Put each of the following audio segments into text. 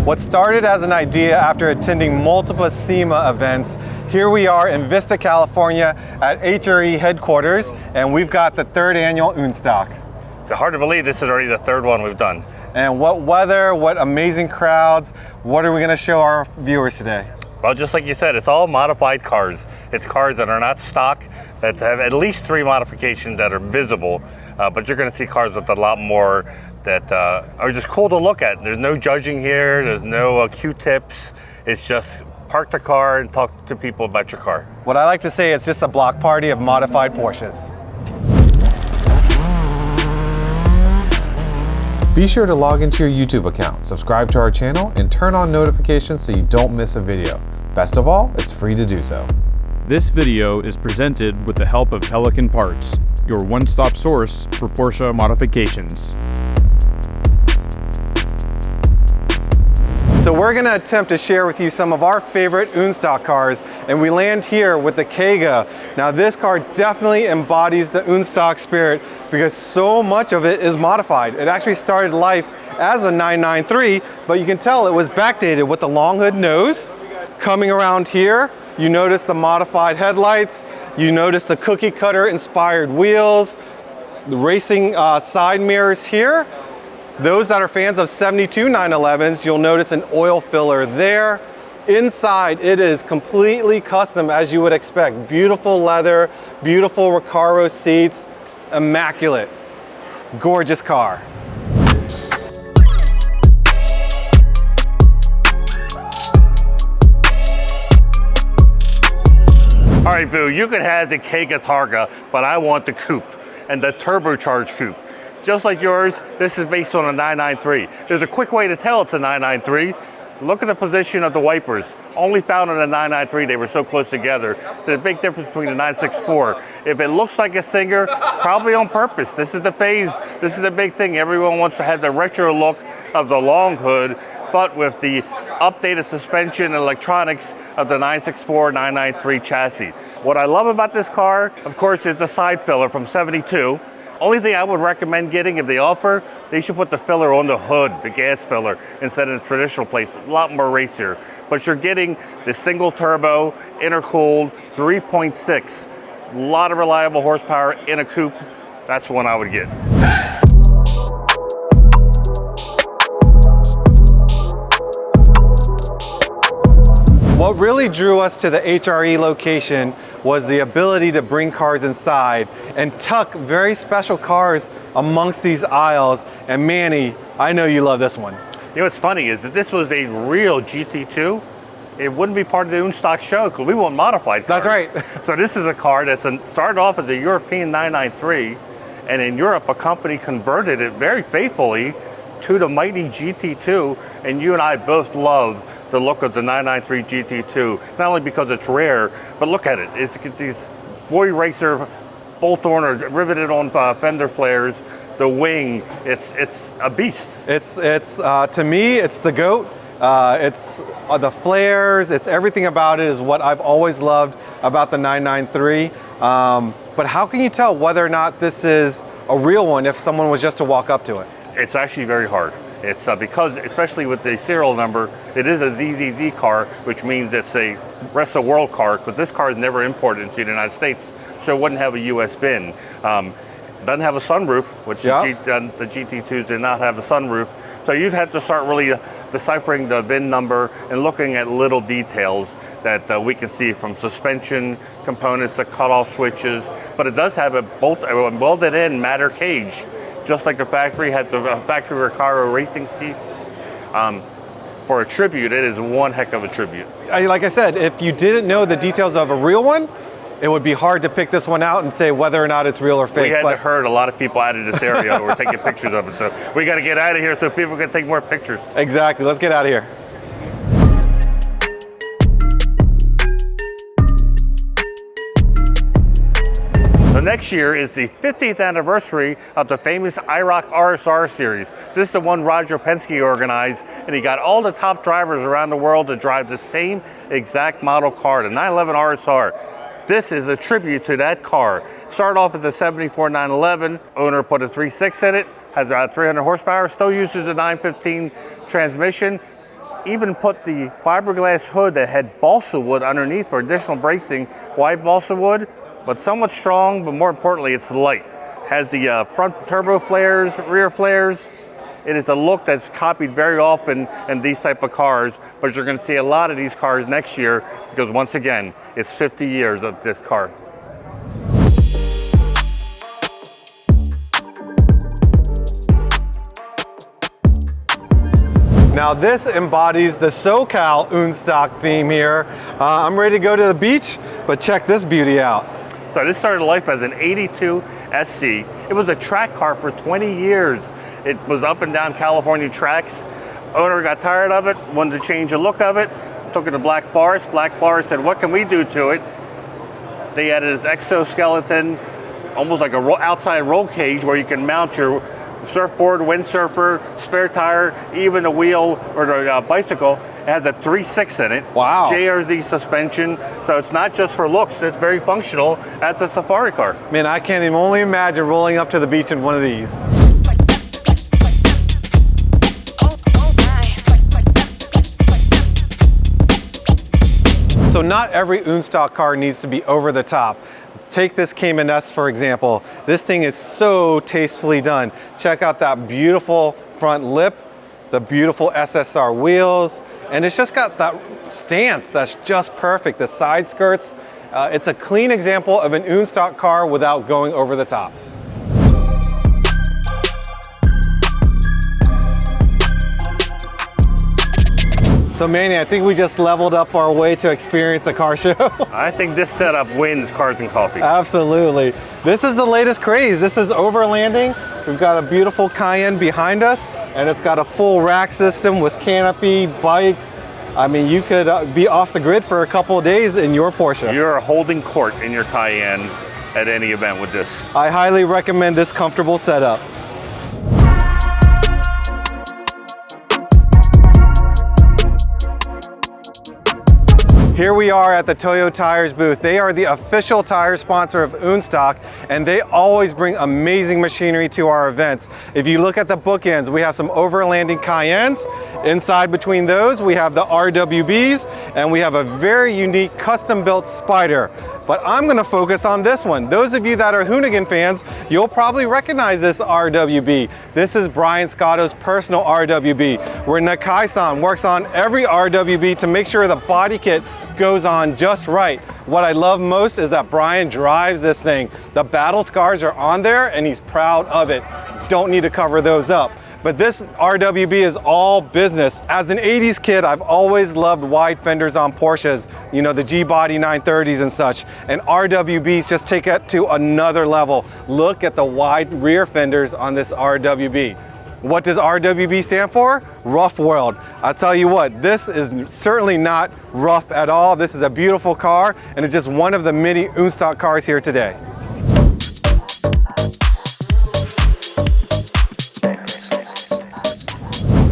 What started as an idea after attending multiple SEMA events, here we are in Vista, California at HRE headquarters, and we've got the 3rd annual ünStock. It's hard to believe this is already the 3rd one we've done. And what weather, what amazing crowds. What are we going to show our viewers today? Well, just like you said, it's all modified cars. It's cars that are not stock, that have at least 3 modifications that are visible, but you're going to see cars with a lot more that are just cool to look at. There's no judging here, there's no Q-tips. It's just park the car and talk to people about your car. What I like to say, it's just a block party of modified Porsches. Be sure to log into your YouTube account, subscribe to our channel, and turn on notifications so you don't miss a video. Best of all, it's free to do so. This video is presented with the help of Pelican Parts, your one-stop source for Porsche modifications. So we're going to attempt to share with you some of our favorite ünStock cars, and we land here with the Cayenne. Now this car definitely embodies the ünStock spirit because so much of it is modified. It actually started life as a 993, but you can tell it was backdated with the long hood nose. Coming around here, you notice the modified headlights, you notice the cookie cutter inspired wheels, the racing side mirrors here. Those that are fans of 72 911s, you'll notice an oil filler there. Inside, it is completely custom as you would expect. Beautiful leather, beautiful Recaro seats, immaculate. Gorgeous car. All right, Boo, you could have the Cayenne Targa, but I want the coupe and the turbocharged coupe. Just like yours, this is based on a 993. There's a quick way to tell it's a 993. Look at the position of the wipers. Only found on a 993, they were so close together. So the big difference between the 964. If it looks like a Singer, probably on purpose. This is the phase, this is the big thing. Everyone wants to have the retro look of the long hood, but with the updated suspension and electronics of the 964, 993 chassis. What I love about this car, of course, is the side filler from 72. Only thing I would recommend getting, if they offer, they should put the filler on the hood, the gas filler, instead of the traditional place. A lot more racier. But you're getting the single turbo, intercooled, 3.6. A lot of reliable horsepower in a coupe. That's the one I would get. What really drew us to the HRE location was the ability to bring cars inside and tuck very special cars amongst these aisles. And Manny, I know you love this one. You know what's funny is if this was a real GT2, it wouldn't be part of the ünStock show because we want modified cars. That's right. So this is a car that's started off as a European 993, and in Europe a company converted it very faithfully to the mighty GT2, and you and I both love the look of the 993 GT2, not only because it's rare, but look at it. It's these boy racer bolt-on or riveted on fender flares, the wing, it's a beast. It's to me, it's the GOAT. It's the flares, it's everything about it is what I've always loved about the 993. But how can you tell whether or not this is a real one if someone was just to walk up to it? It's actually very hard. It's because, especially with the serial number, it is a ZZZ car, which means it's a rest of the world car, because this car is never imported into the United States, so it wouldn't have a US VIN. Doesn't have a sunroof, which the GT2s did not have a sunroof. So you'd have to start really deciphering the VIN number and looking at little details that we can see, from suspension components to cutoff switches. But it does have a welded in matter cage, just like the factory has a factory Recaro racing seats. For a tribute, it is one heck of a tribute. Like I said, if you didn't know the details of a real one, it would be hard to pick this one out and say whether or not it's real or fake. We had to herd a lot of people out of this area who were taking pictures of it, so we got to get out of here so people can take more pictures. Exactly, let's get out of here. So next year is the 50th anniversary of the famous IROC RSR series. This is the one Roger Penske organized, and he got all the top drivers around the world to drive the same exact model car, the 911 RSR. This is a tribute to that car. Started off as a 74 911. Owner put a 3.6 in it, has about 300 horsepower, still uses a 915 transmission. even put the fiberglass hood that had balsa wood underneath for additional bracing. Why balsa wood? But somewhat strong, but more importantly, it's light. Has the front turbo flares, rear flares. It is a look that's copied very often in these type of cars, but you're going to see a lot of these cars next year because once again, it's 50 years of this car. Now this embodies the SoCal ünStock theme here. I'm ready to go to the beach, but check this beauty out. So this started life as an 82 SC. It was a track car for 20 years. It was up and down California tracks. Owner got tired of it, wanted to change the look of it, took it to Black Forest. Black Forest said, what can we do to it? They added this exoskeleton, almost like a outside roll cage where you can mount your surfboard, windsurfer, spare tire, even the wheel or the bicycle. It has a 3.6 in it. Wow. JRZ suspension, so it's not just for looks, it's very functional as a safari car. Man, I can't even only imagine rolling up to the beach in one of these. So not every ünStock car needs to be over the top. Take this Cayman S for example. This thing is so tastefully done. Check out that beautiful front lip, the beautiful SSR wheels, and it's just got that stance that's just perfect. The side skirts, it's a clean example of an ünStock car without going over the top. So Manny, I think we just leveled up our way to experience a car show. I think this setup wins Cars and Coffee. Absolutely. This is the latest craze. This is overlanding. We've got a beautiful Cayenne behind us, and it's got a full rack system with canopy, bikes. I mean, you could be off the grid for a couple of days in your Porsche. You're holding court in your Cayenne at any event with this. I highly recommend this comfortable setup. Here we are at the Toyo Tires booth. They are the official tire sponsor of ünStock, and they always bring amazing machinery to our events. If you look at the bookends, we have some overlanding Cayennes. Inside between those, we have the RWBs, and we have a very unique custom-built Spider. But I'm gonna focus on this one. Those of you that are Hoonigan fans, you'll probably recognize this RWB. This is Brian Scotto's personal RWB, where Nakai-san works on every RWB to make sure the body kit goes on just right. What I love most is that Brian drives this thing. The battle scars are on there and he's proud of it. Don't need to cover those up. But this RWB is all business. As an 80s kid, I've always loved wide fenders on Porsches, you know, the G-Body 930s and such. And RWBs just take it to another level. Look at the wide rear fenders on this RWB. What does RWB stand for? Rough World. I'll tell you what, this is certainly not rough at all. This is a beautiful car, and it's just one of the many ünStock cars here today.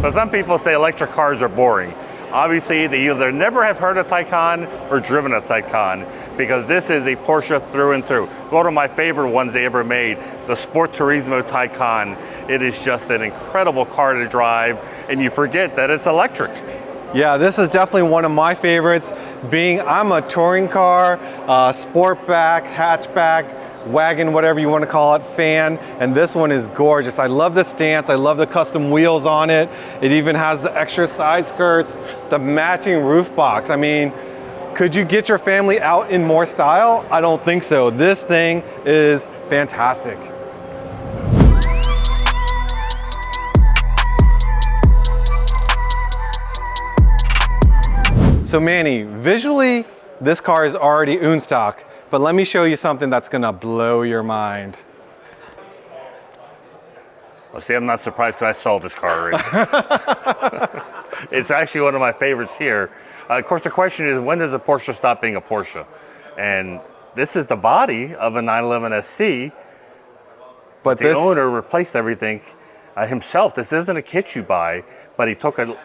So some people say electric cars are boring. Obviously, they either never have heard of Taycan or driven a Taycan, because this is a Porsche through and through. One of my favorite ones they ever made, the Sport Turismo Taycan. It is just an incredible car to drive, and you forget that it's electric. Yeah, this is definitely one of my favorites. I'm a touring car, sportback, hatchback, wagon, whatever you want to call it, fan, and this one is gorgeous. I love the stance, I love the custom wheels on it. It even has the extra side skirts, the matching roof box. I mean, could you get your family out in more style? I don't think so. This thing is fantastic. So Manny, visually, this car is already ünStock, but let me show you something that's gonna blow your mind. Well, see, I'm not surprised because I saw this car already. It's actually one of my favorites here. Of course, the question is, when does a Porsche stop being a Porsche? And this is the body of a 911 SC, but the owner replaced everything himself. This isn't a kit you buy, but he took a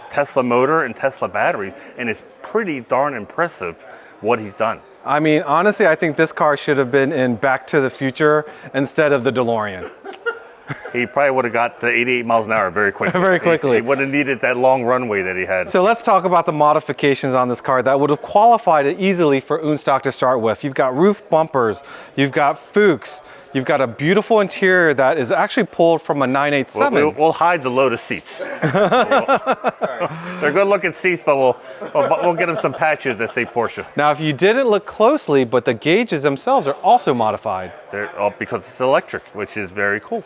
Tesla motor and Tesla batteries, and it's pretty darn impressive what he's done. I mean, honestly, I think this car should have been in Back to the Future instead of the DeLorean. he probably would have got to 88 miles an hour very quickly. Very quickly. He wouldn't have needed that long runway that he had. So let's talk about the modifications on this car that would have qualified it easily for ünStock to start with. You've got roof bumpers, you've got Fuchs, you've got a beautiful interior that is actually pulled from a 987. We'll hide the Lotus seats. They're good looking seats, but we'll get them some patches that say Porsche. Now, if you didn't look closely, but the gauges themselves are also modified. They're because it's electric, which is very cool.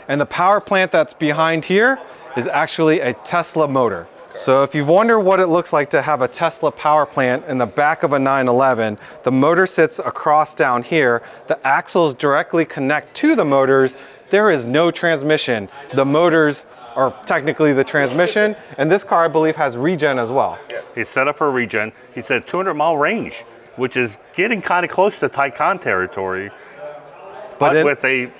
And the power plant that's behind here is actually a Tesla motor. So if you wonder what it looks like to have a Tesla power plant in the back of a 911, the motor sits across down here. The axles directly connect to the motors. There is no transmission. The motors are technically the transmission, and this car, I believe, has regen as well. He's set up for regen. He said 200-mile range, which is getting kind of close to Taycan territory, but with a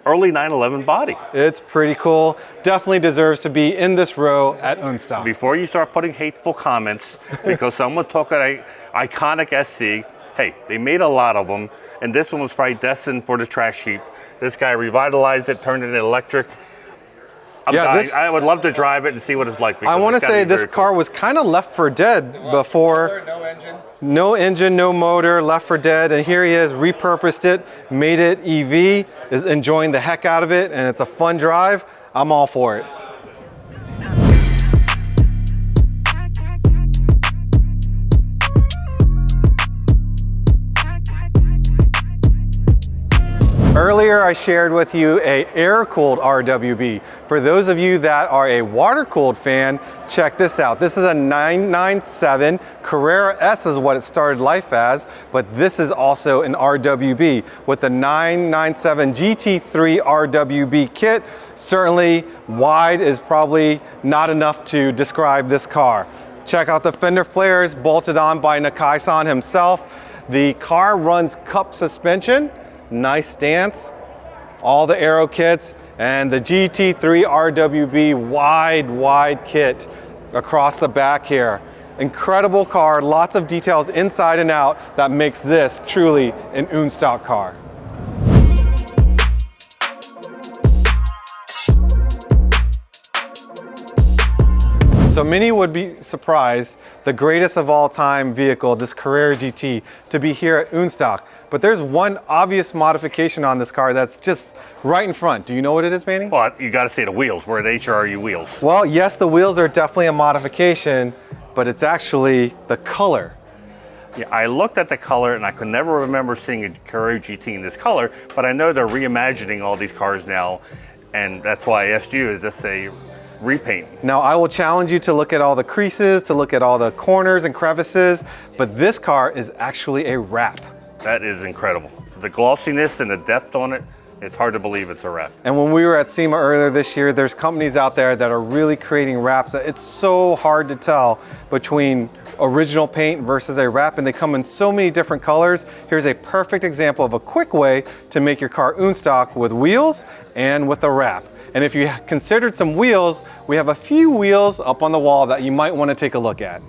early 911 body. It's pretty cool. Definitely deserves to be in this row at ünStock. Before you start putting hateful comments, because someone took an iconic SC, hey, they made a lot of them, and this one was probably destined for the trash heap. This guy revitalized it, turned it electric. I would love to drive it and see what it's like. I want to say this car was kind of left for dead before. No engine. No engine, no motor, left for dead. And here he is, repurposed it, made it EV, is enjoying the heck out of it, and it's a fun drive. I'm all for it. Earlier, I shared with you a air-cooled RWB. For those of you that are a water-cooled fan, check this out. This is a 997. Carrera S is what it started life as, but this is also an RWB. With the 997 GT3 RWB kit, certainly wide is probably not enough to describe this car. Check out the fender flares bolted on by Nakai-san himself. The car runs cup suspension. Nice stance, all the aero kits, and the GT3 RWB wide kit across the back here. Incredible car, lots of details inside and out that makes this truly an ünStock car. So many would be surprised, the greatest of all time vehicle, this Carrera GT, to be here at ünStock. But there's one obvious modification on this car that's just right in front. Do you know what it is, Manny? Well, you got to say the wheels. We're at HRE wheels. Well, yes, the wheels are definitely a modification, but it's actually the color. Yeah, I looked at the color and I could never remember seeing a Carrera GT in this color, but I know they're reimagining all these cars now, and that's why I asked you, is this a repaint? Now, I will challenge you to look at all the creases, to look at all the corners and crevices, but this car is actually a wrap. That is incredible. The glossiness and the depth on it, it's hard to believe it's a wrap. And when we were at SEMA earlier this year, there's companies out there that are really creating wraps. It's so hard to tell between original paint versus a wrap, and they come in so many different colors. Here's a perfect example of a quick way to make your car ünStock with wheels and with a wrap. And if you considered some wheels, we have a few wheels up on the wall that you might want to take a look at.